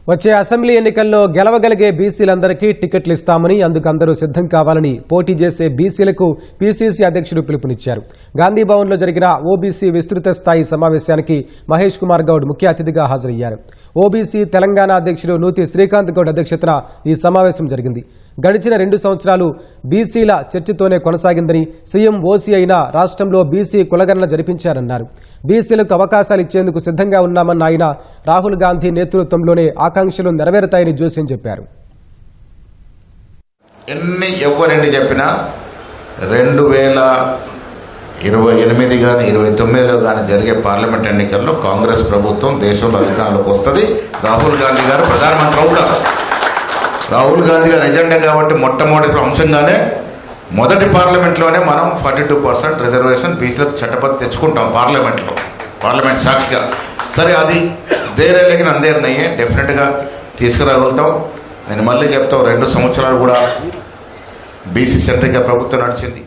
వచ్చే అసెంబ్లీ ఎన్నికల్లో గెలవగలిగే బీసీలందరికీ టికెట్లు ఇస్తామని అందుకు అందరూ సిద్ధం కావాలని పోటీ చేసే బీసీలకు పీసీసీ అధ్యక్షుడు పిలుపునిచ్చారు. గాంధీ భవన్లో జరిగిన ఓబీసీ విస్తృత స్థాయి సమావేశానికి మహేష్ కుమార్ గౌడ్ ముఖ్య అతిథిగా హాజరయ్యారు. ఓబీసీ తెలంగాణ అధ్యక్షుడు నూతి శ్రీకాంత్ గౌడ్ అధ్యక్షతన ఈ సమావేశం జరిగింది. గడిచిన 2 సంవత్సరాలు బీసీల చర్చతోనే కొనసాగిందని, సీఎం ఓసీ అయినా రాష్ట్రంలో బీసీ కులగణన జరిపించారన్నారు. బీసీలకు అవకాశాలు ఇచ్చేందుకు సిద్ధంగా ఉన్నామన్న ఆయన రాహుల్ గాంధీ నేతృత్వంలోనే ఆకాంక్షలు నెరవేరుతాయని జోస్యం చెప్పారు. ఎవరెన్ని చెప్పినా 2028 కానీ 29లో కానీ జరిగే పార్లమెంట్ ఎన్నికల్లో కాంగ్రెస్ ప్రభుత్వం దేశంలో అధికారంలోకి వస్తుంది. రాహుల్ గాంధీ గారు ప్రధానమంత్రి అవుతారు. రాహుల్ గాంధీ గారి ఎజెండా కాబట్టి మొట్టమొదటి అంశంగానే మొదటి పార్లమెంట్లోనే మనం 42% రిజర్వేషన్ బీసీలకు చట్టబద్ధ తెచ్చుకుంటాం పార్లమెంట్ సాక్షిగా. సరే, అది దేరేళ్ళకి అందేరినయ్యే డెఫినెట్గా తీసుకురాగలుగుతాం. నేను మళ్ళీ చెప్తాం, 2 సంవత్సరాలు కూడా బీసీ సెంట్రిక్గా ప్రభుత్వం నడిచింది.